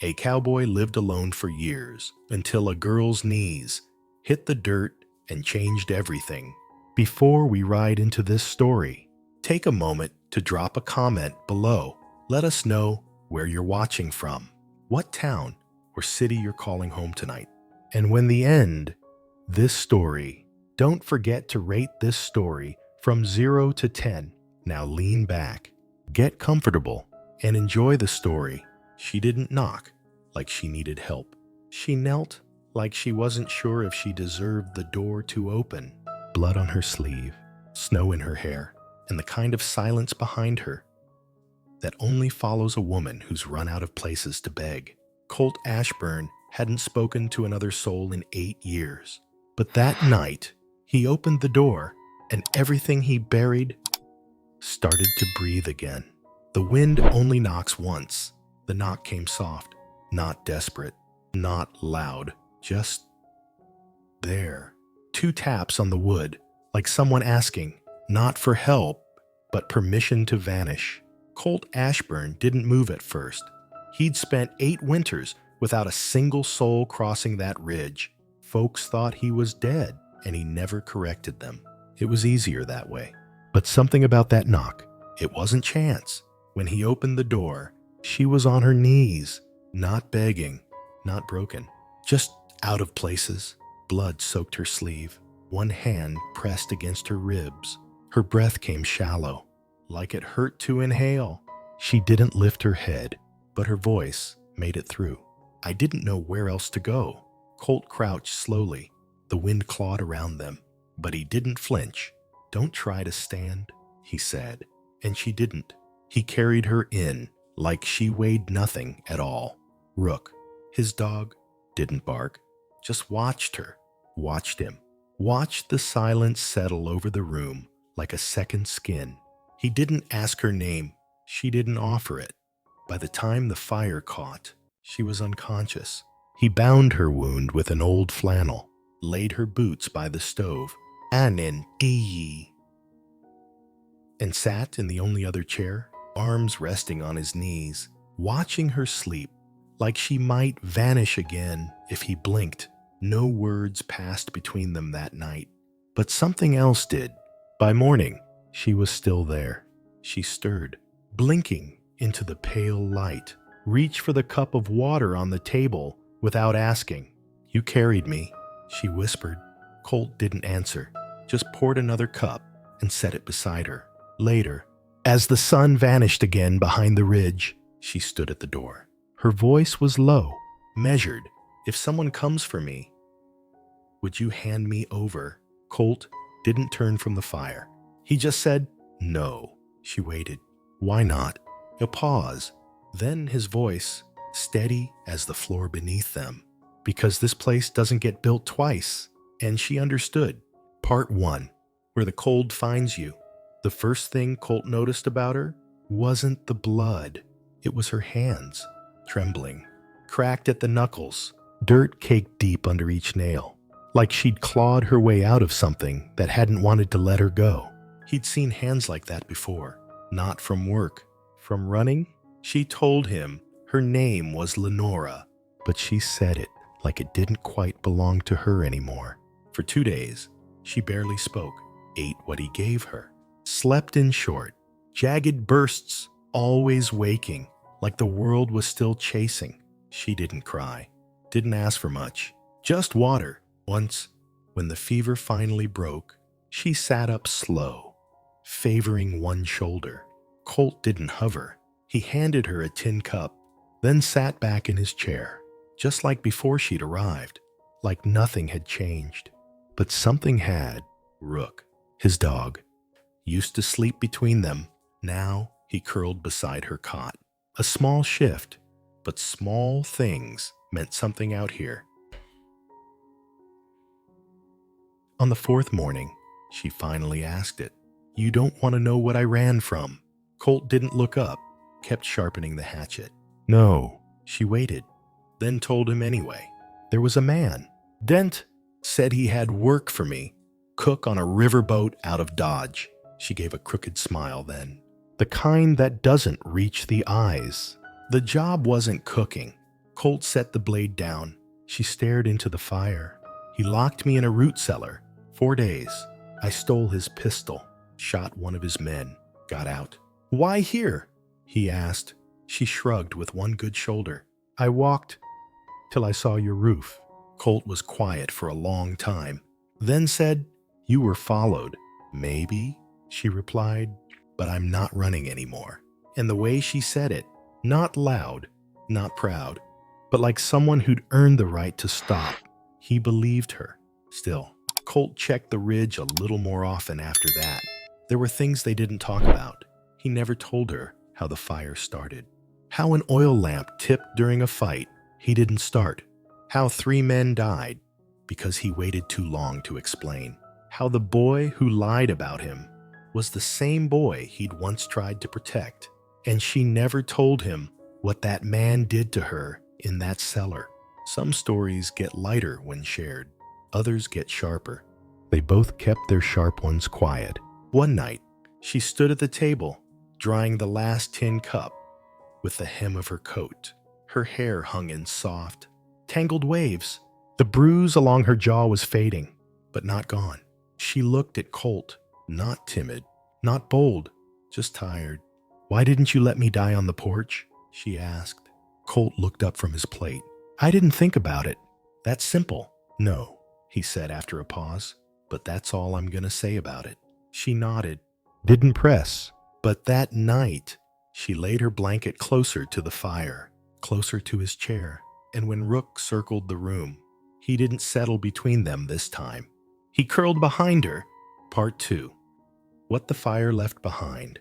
A cowboy lived alone for years until a girl's knees hit the dirt and changed everything. Before we ride into this story, take a moment to drop a comment below. Let us know where you're watching from, what town or city you're calling home tonight. And when the end this story, don't forget to rate this story from 0 to 10. Now lean back, get comfortable, and enjoy the story. She didn't knock like she needed help. She knelt like she wasn't sure if she deserved the door to open. Blood on her sleeve, snow in her hair, and the kind of silence behind her that only follows a woman who's run out of places to beg. Colt Ashburn hadn't spoken to another soul in 8 years. But that night, he opened the door, and everything he buried started to breathe again. The wind only knocks once. The knock came soft, not desperate, not loud, just there. 2 taps on the wood, like someone asking, not for help, but permission to vanish. Colt Ashburn didn't move at first. He'd spent 8 winters without a single soul crossing that ridge. Folks thought he was dead, and he never corrected them. It was easier that way. But something about that knock, it wasn't chance. When he opened the door, she was on her knees, not begging, not broken, just out of places. Blood soaked her sleeve. One hand pressed against her ribs. Her breath came shallow, like it hurt to inhale. She didn't lift her head, but her voice made it through. I didn't know where else to go. Colt crouched slowly. The wind clawed around them, but he didn't flinch. Don't try to stand, he said, and she didn't. He carried her in like she weighed nothing at all. Rook, his dog, didn't bark, just watched her, watched him, watched the silence settle over the room like a second skin. He didn't ask her name. She didn't offer it. By the time the fire caught, she was unconscious. He bound her wound with an old flannel, laid her boots by the stove, and sat in the only other chair, arms resting on his knees, watching her sleep like she might vanish again if he blinked. No words passed between them that night, but something else did. By morning, she was still there. She stirred, blinking into the pale light, reached for the cup of water on the table without asking. You carried me, she whispered. Colt didn't answer, just poured another cup and set it beside her. Later, as the sun vanished again behind the ridge, she stood at the door. Her voice was low, measured. If someone comes for me, would you hand me over? Colt didn't turn from the fire. He just said, no. She waited. Why not? A pause. Then his voice, steady as the floor beneath them. Because this place doesn't get built twice. And she understood. Part 1. Where the cold finds you. The first thing Colt noticed about her wasn't the blood. It was her hands, trembling, cracked at the knuckles, dirt caked deep under each nail, like she'd clawed her way out of something that hadn't wanted to let her go. He'd seen hands like that before, not from work, from running. She told him her name was Lenora, but she said it like it didn't quite belong to her anymore. For 2 days, she barely spoke, ate what he gave her, slept in short, jagged bursts, always waking, like the world was still chasing. She didn't cry, didn't ask for much, just water. Once, when the fever finally broke, she sat up slow, favoring one shoulder. Colt didn't hover. He handed her a tin cup, then sat back in his chair, just like before she'd arrived, like nothing had changed. But something had. Rook, his dog, used to sleep between them. Now he curled beside her cot. A small shift, but small things meant something out here. On the 4th morning, she finally asked it. You don't want to know what I ran from? Colt didn't look up, kept sharpening the hatchet. No, she waited, then told him anyway. There was a man. Dent said he had work for me, cook on a riverboat out of Dodge. She gave a crooked smile then. The kind that doesn't reach the eyes. The job wasn't cooking. Colt set the blade down. She stared into the fire. He locked me in a root cellar. 4 days. I stole his pistol, shot one of his men, got out. Why here? He asked. She shrugged with one good shoulder. I walked till I saw your roof. Colt was quiet for a long time, then said, You were followed. Maybe, she replied, but I'm not running anymore. And the way she said it, not loud, not proud, but like someone who'd earned the right to stop. He believed her. Still, Colt checked the ridge a little more often after that. There were things they didn't talk about. He never told her how the fire started, how an oil lamp tipped during a fight he didn't start, how 3 men died because he waited too long to explain, how the boy who lied about him was the same boy he'd once tried to protect, and she never told him what that man did to her in that cellar. Some stories get lighter when shared, others get sharper. They both kept their sharp ones quiet. One night, she stood at the table, drying the last tin cup with the hem of her coat. Her hair hung in soft, tangled waves. The bruise along her jaw was fading, but not gone. She looked at Colt, not timid, not bold, just tired. Why didn't you let me die on the porch? She asked. Colt looked up from his plate. I didn't think about it. That's simple. No, he said after a pause, but that's all I'm gonna say about it. She nodded, didn't press, but that night, she laid her blanket closer to the fire, closer to his chair, and when Rook circled the room, he didn't settle between them this time. He curled behind her. Part 2. What the fire left behind.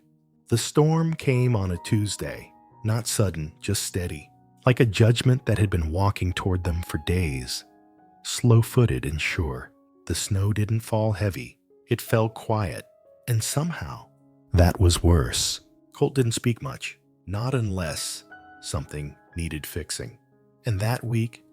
The storm came on a Tuesday, not sudden, just steady, like a judgment that had been walking toward them for days. Slow-footed and sure, the snow didn't fall heavy. It fell quiet, and somehow, that was worse. Colt didn't speak much, not unless something needed fixing. And that week,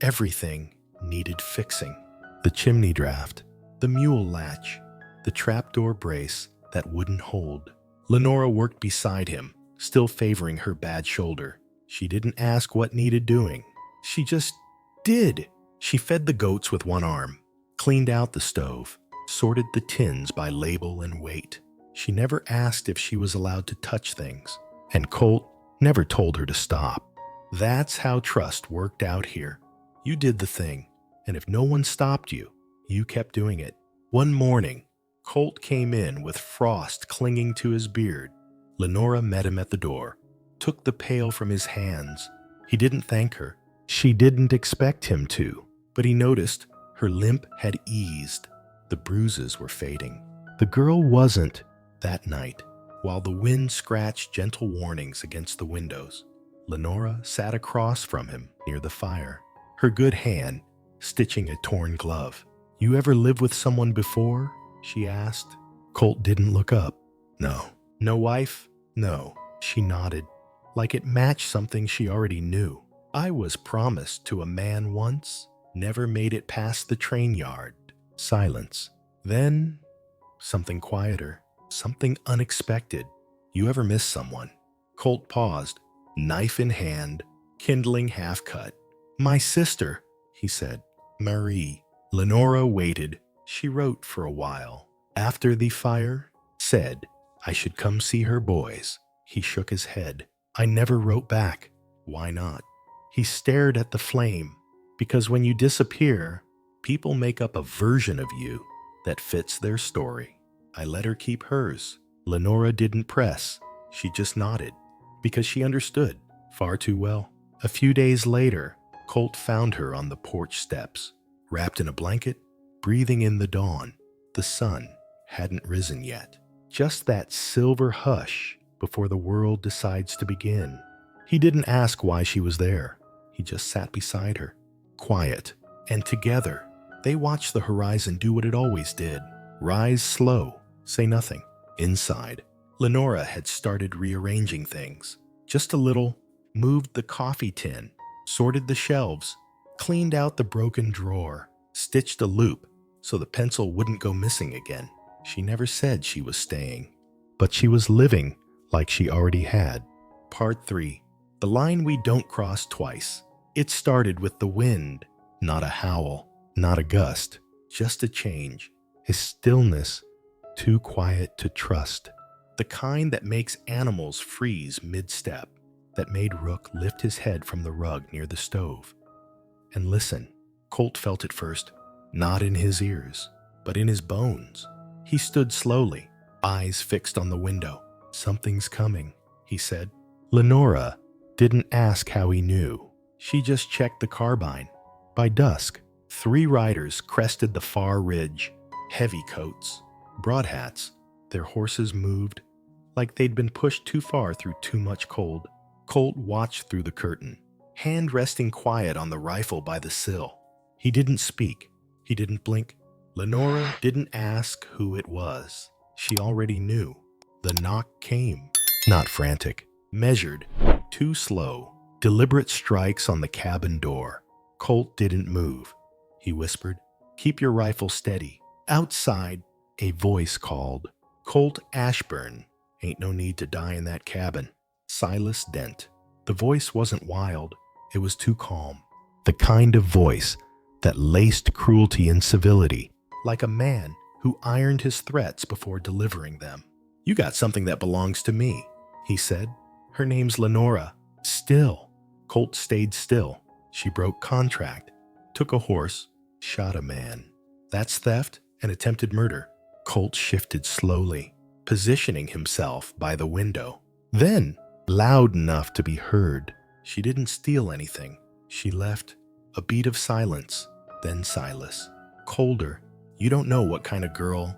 everything needed fixing. The chimney draft, the mule latch, the trapdoor brace that wouldn't hold. Lenora worked beside him, still favoring her bad shoulder. She didn't ask what needed doing. She just did. She fed the goats with one arm, cleaned out the stove, sorted the tins by label and weight. She never asked if she was allowed to touch things, and Colt never told her to stop. That's how trust worked out here. You did the thing, and if no one stopped you, you kept doing it. One morning, Colt came in with frost clinging to his beard. Lenora met him at the door, took the pail from his hands. He didn't thank her. She didn't expect him to, but he noticed her limp had eased. The bruises were fading. The girl wasn't, that night. While the wind scratched gentle warnings against the windows, Lenora sat across from him near the fire, her good hand stitching a torn glove. You ever lived with someone before? She asked. Colt didn't look up. No. No wife? No. She nodded, like it matched something she already knew. I was promised to a man once, never made it past the train yard. Silence. Then, something quieter, something unexpected. You ever miss someone? Colt paused, knife in hand, kindling half cut. My sister, he said. Marie. Lenora waited. She wrote for a while. After the fire, said I should come see her boys. He shook his head. I never wrote back. Why not? He stared at the flame. Because when you disappear, people make up a version of you that fits their story. I let her keep hers. Lenora didn't press. She just nodded. Because she understood far too well. A few days later, Colt found her on the porch steps, wrapped in a blanket, breathing in the dawn. The sun hadn't risen yet. Just that silver hush before the world decides to begin. He didn't ask why she was there. He just sat beside her, quiet, and together, they watched the horizon do what it always did. Rise slow, say nothing. Inside, Lenora had started rearranging things. Just a little, moved the coffee tin, sorted the shelves, cleaned out the broken drawer, stitched a loop so the pencil wouldn't go missing again. She never said she was staying, but she was living like she already had. Part 3. The line we don't cross twice. It started with the wind, not a howl, not a gust, just a change, a stillness too quiet to trust. The kind that makes animals freeze mid-step, that made Rook lift his head from the rug near the stove. And listen, Colt felt it first, not in his ears, but in his bones. He stood slowly, eyes fixed on the window. "Something's coming," he said. Lenora didn't ask how he knew. She just checked the carbine. By dusk, 3 riders crested the far ridge, heavy coats, broad hats. Their horses moved like they'd been pushed too far through too much cold. Colt watched through the curtain, hand resting quiet on the rifle by the sill. He didn't speak. He didn't blink. Lenora didn't ask who it was. She already knew. The knock came, not frantic, measured, too slow, deliberate strikes on the cabin door. Colt didn't move. He whispered, "Keep your rifle steady." Outside, a voice called, "Colt Ashburn. Ain't no need to die in that cabin." Silas Dent. The voice wasn't wild. It was too calm. The kind of voice that laced cruelty and civility, like a man who ironed his threats before delivering them. "You got something that belongs to me," he said. "Her name's Lenora." Still. Colt stayed still. She broke contract, took a horse, shot a man. That's theft and attempted murder. Colt shifted slowly, positioning himself by the window. Then, loud enough to be heard, she didn't steal anything. She left a beat of silence, then Silas. Colder. "You don't know what kind of girl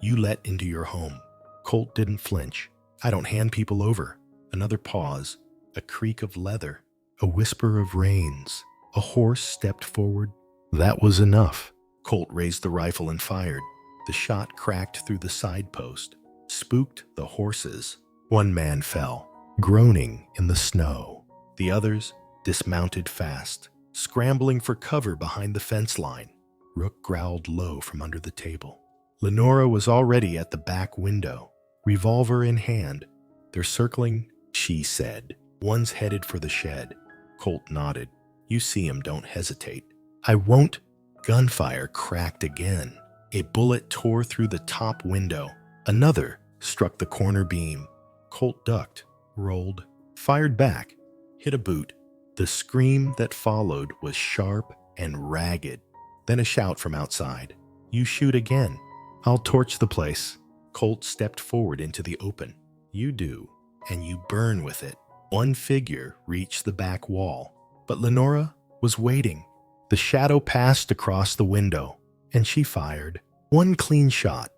you let into your home." Colt didn't flinch. "I don't hand people over." Another pause, a creak of leather, a whisper of reins. A horse stepped forward. That was enough. Colt raised the rifle and fired. The shot cracked through the side post, spooked the horses. One man fell, groaning in the snow. The others dismounted fast, scrambling for cover behind the fence line. Rook growled low from under the table. Lenora was already at the back window, revolver in hand. "They're circling," she said. "One's headed for the shed." Colt nodded. "You see him, don't hesitate." "I won't." Gunfire cracked again. A bullet tore through the top window. Another struck the corner beam. Colt ducked, rolled, fired back, hit a boot. The scream that followed was sharp and ragged. Then a shout from outside. "You shoot again. I'll torch the place." Colt stepped forward into the open. "You do, and you burn with it." One figure reached the back wall, but Lenora was waiting. The shadow passed across the window, and she fired. One clean shot.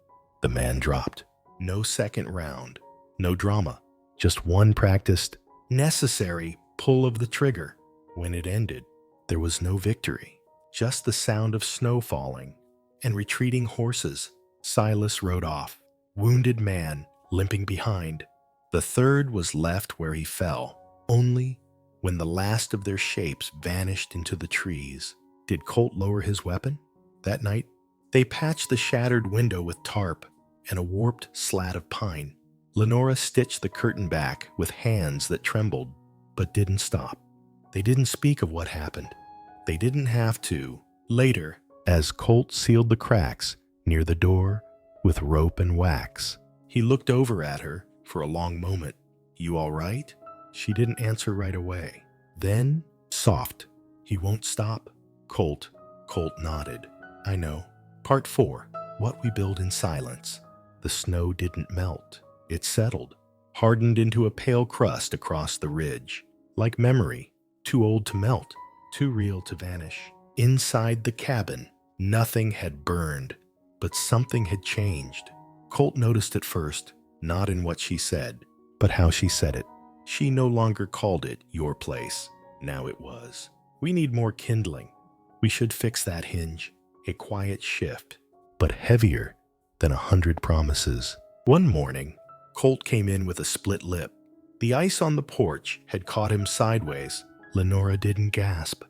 The man dropped. No second round. No drama. Just one practiced, necessary pull of the trigger. When it ended, there was no victory. Just the sound of snow falling and retreating horses. Silas rode off, wounded man limping behind. The third was left where he fell. Only when the last of their shapes vanished into the trees did Colt lower his weapon. That night, they patched the shattered window with tarp and a warped slat of pine. Lenora stitched the curtain back with hands that trembled, but didn't stop. They didn't speak of what happened. They didn't have to. Later, as Colt sealed the cracks near the door with rope and wax, he looked over at her for a long moment. "You all right?" She didn't answer right away. Then, soft, "He won't stop." Colt nodded. "I know." Part 4. What we build in silence. The snow didn't melt. It settled, hardened into a pale crust across the ridge. Like memory, too old to melt, too real to vanish. Inside the cabin, nothing had burned, but something had changed. Colt noticed it first, not in what she said, but how she said it. She no longer called it your place. Now it was. "We need more kindling. We should fix that hinge." A quiet shift, but heavier than 100 promises. One morning, Colt came in with a split lip. The ice on the porch had caught him sideways. Lenora didn't gasp,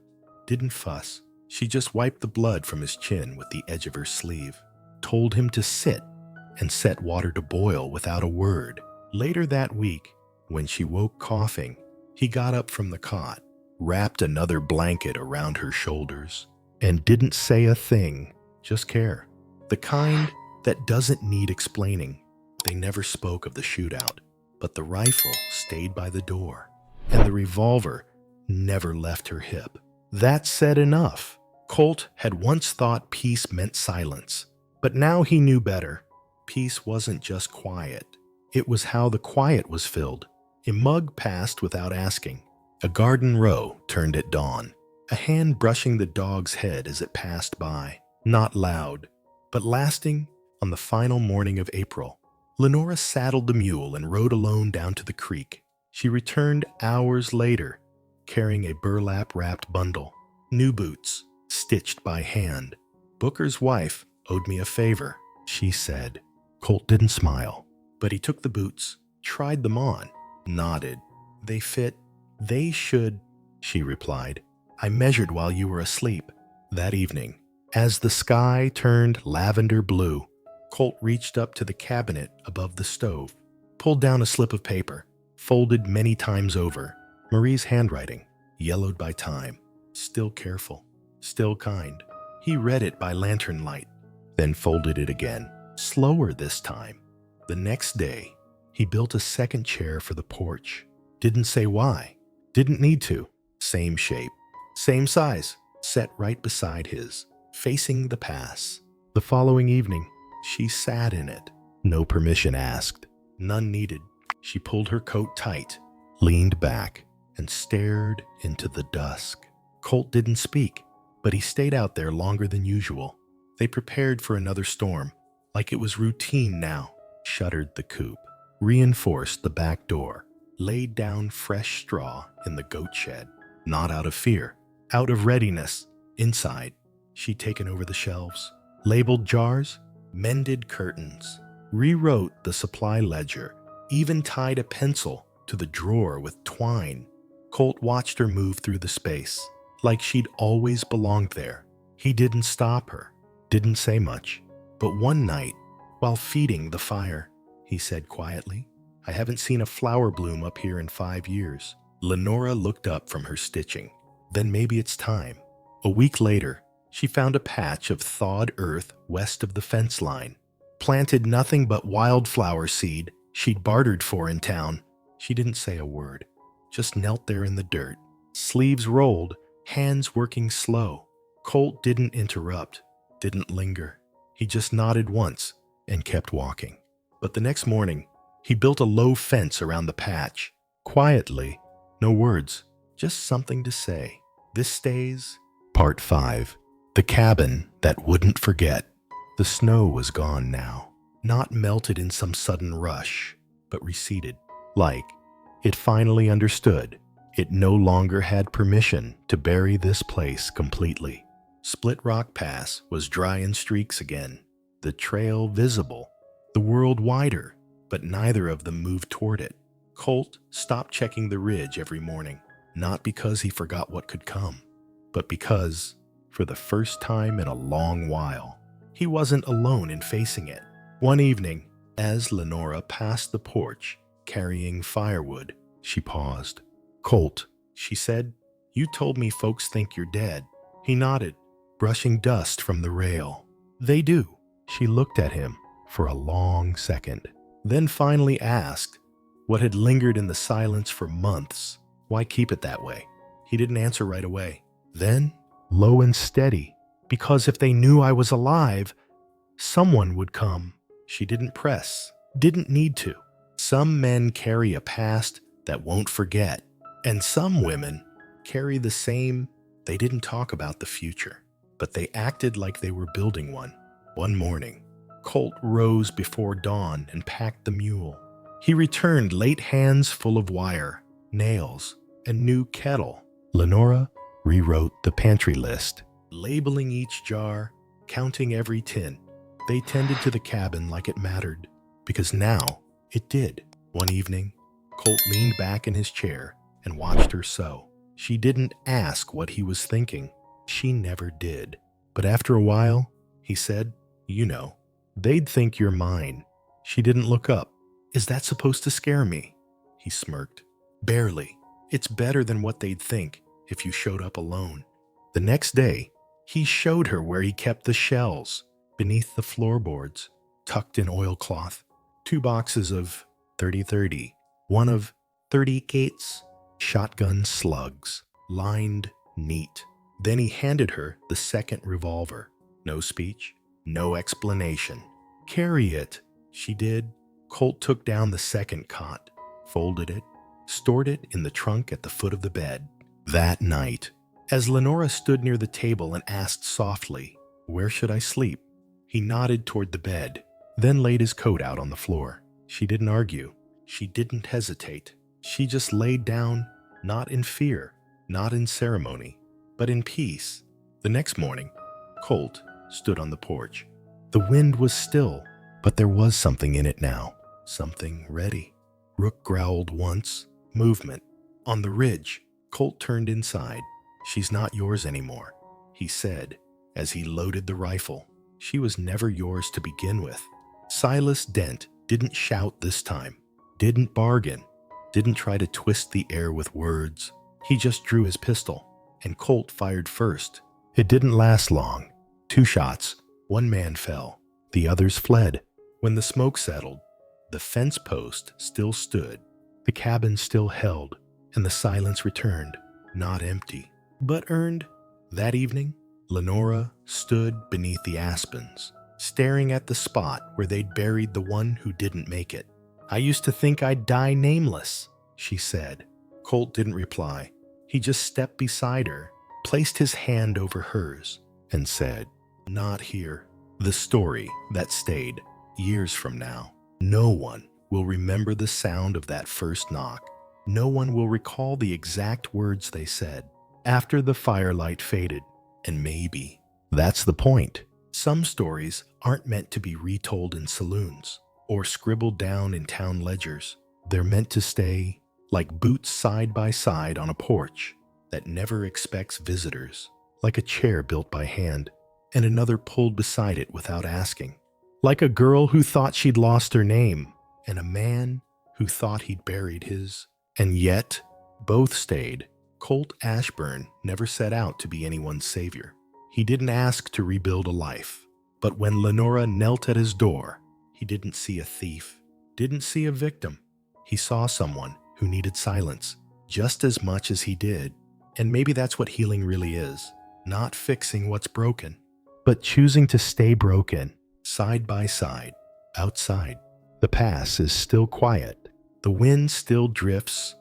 didn't fuss. She just wiped the blood from his chin with the edge of her sleeve, told him to sit, and set water to boil without a word. Later that week, when she woke coughing, He got up from the cot, wrapped another blanket around her shoulders, and didn't say a thing, just care. The kind that doesn't need explaining. They never spoke of the shootout, but the rifle stayed by the door, and the revolver never left her hip. That said enough. Colt had once thought peace meant silence, but now he knew better. Peace wasn't just quiet. It was how the quiet was filled. A mug passed without asking. A garden row turned at dawn. A hand brushing the dog's head as it passed by. Not loud, but lasting. On the final morning of April, Lenora saddled the mule and rode alone down to the creek. She returned hours later, carrying a burlap-wrapped bundle. New boots, stitched by hand. Booker's wife owed me a favor, she said. Colt didn't smile, but he took the boots, tried them on, nodded. They fit. They should, she replied. I measured while you were asleep. That evening, as the sky turned lavender blue, Colt reached up to the cabinet above the stove, pulled down a slip of paper, folded many times over. Marie's handwriting, yellowed by time, still careful, still kind. He read it by lantern light, then folded it again, slower this time. The next day, he built a second chair for the porch. Didn't say why, didn't need to. Same shape, same size, set right beside his, facing the pass. The following evening, she sat in it. No permission asked, none needed. She pulled her coat tight, leaned back, and stared into the dusk. Colt didn't speak, but he stayed out there longer than usual. They prepared for another storm, like it was routine now. Shuttered the coop, reinforced the back door, laid down fresh straw in the goat shed. Not out of fear, out of readiness. Inside, she'd taken over the shelves, labeled jars, mended curtains, rewrote the supply ledger, even tied a pencil to the drawer with twine. Colt watched her move through the space, like she'd always belonged there. He didn't stop her, didn't say much. But one night, while feeding the fire, he said quietly, I haven't seen a flower bloom up here in 5 years. Lenora looked up from her stitching. Then maybe it's time. A week later, she found a patch of thawed earth west of the fence line. Planted nothing but wildflower seed she'd bartered for in town. She didn't say a word, just knelt there in the dirt, sleeves rolled, hands working slow. Colt didn't interrupt, didn't linger. He just nodded once and kept walking. But the next morning, he built a low fence around the patch. Quietly, no words, just something to say. This stays. Part 5. The cabin that wouldn't forget. The snow was gone now, not melted in some sudden rush, but receded. Like it finally understood. It no longer had permission to bury this place completely. Split Rock Pass was dry in streaks again, the trail visible, the world wider, but neither of them moved toward it. Colt stopped checking the ridge every morning, not because he forgot what could come, but because, for the first time in a long while, he wasn't alone in facing it. One evening, as Lenora passed the porch, carrying firewood, she paused. Colt, she said, you told me folks think you're dead. He nodded, brushing dust from the rail. They do. She looked at him for a long second, then finally asked what had lingered in the silence for months. Why keep it that way? He didn't answer right away. Then, low and steady, because if they knew I was alive, someone would come. She didn't press, didn't need to. Some men carry a past that won't forget, and some women carry the same. They didn't talk about the future, but they acted like they were building one. One morning, Colt rose before dawn and packed the mule. He returned late, hands full of wire, nails, and new kettle. Lenora rewrote the pantry list, labeling each jar, counting every tin. They tended to the cabin like it mattered, because now it did. One evening, Colt leaned back in his chair and watched her sew. She didn't ask what he was thinking. She never did. But after a while, he said, you know, they'd think you're mine. She didn't look up. Is that supposed to scare me? He smirked. Barely. It's better than what they'd think if you showed up alone. The next day, he showed her where he kept the shells, beneath the floorboards, tucked in oilcloth. 2 boxes of 30-30, one of 30 Gates shotgun slugs, lined neat. Then he handed her the second revolver. No speech, no explanation. Carry it, she did. Colt took down the second cot, folded it, stored it in the trunk at the foot of the bed. That night, as Lenora stood near the table and asked softly, "Where should I sleep?" he nodded toward the bed, then laid his coat out on the floor. She didn't argue. She didn't hesitate. She just laid down, not in fear, not in ceremony, but in peace. The next morning, Colt stood on the porch. The wind was still, but there was something in it now, something ready. Rook growled once, movement. On the ridge, Colt turned inside. "She's not yours anymore," he said, as he loaded the rifle. "She was never yours to begin with." Silas Dent didn't shout this time, didn't bargain, didn't try to twist the air with words. He just drew his pistol, and Colt fired first. It didn't last long. 2 shots. 1 man fell. The others fled. When the smoke settled, the fence post still stood. The cabin still held, and the silence returned, not empty, but earned. That evening, Lenora stood beneath the aspens, staring at the spot where they'd buried the one who didn't make it. "I used to think I'd die nameless," she said. Colt didn't reply. He just stepped beside her, placed his hand over hers, and said, "Not here." The story that stayed. Years from now, no one will remember the sound of that first knock. No one will recall the exact words they said after the firelight faded. And maybe that's the point. Some stories aren't meant to be retold in saloons or scribbled down in town ledgers. They're meant to stay like boots side by side on a porch that never expects visitors, like a chair built by hand and another pulled beside it without asking, like a girl who thought she'd lost her name and a man who thought he'd buried his. And yet, both stayed. Colt Ashburn never set out to be anyone's savior. He didn't ask to rebuild a life. But when Lenora knelt at his door, he didn't see a thief, didn't see a victim. He saw someone who needed silence just as much as he did. And maybe that's what healing really is. Not fixing what's broken, but choosing to stay broken, side by side, outside. The pass is still quiet. The wind still drifts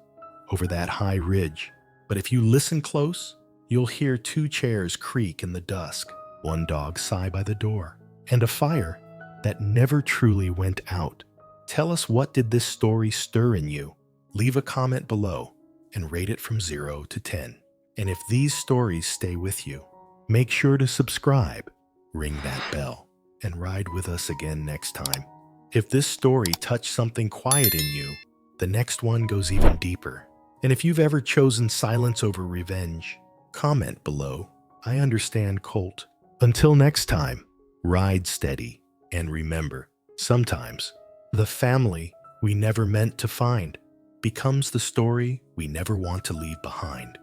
over that high ridge. But if you listen close, you'll hear 2 chairs creak in the dusk, 1 dog sigh by the door, and a fire that never truly went out. Tell us, what did this story stir in you? Leave a comment below and rate it from 0 to 10. And if these stories stay with you, make sure to subscribe, ring that bell, and ride with us again next time. If this story touched something quiet in you, the next one goes even deeper. And if you've ever chosen silence over revenge, comment below. I understand, Colt. Until next time, ride steady, and remember, sometimes the family we never meant to find becomes the story we never want to leave behind.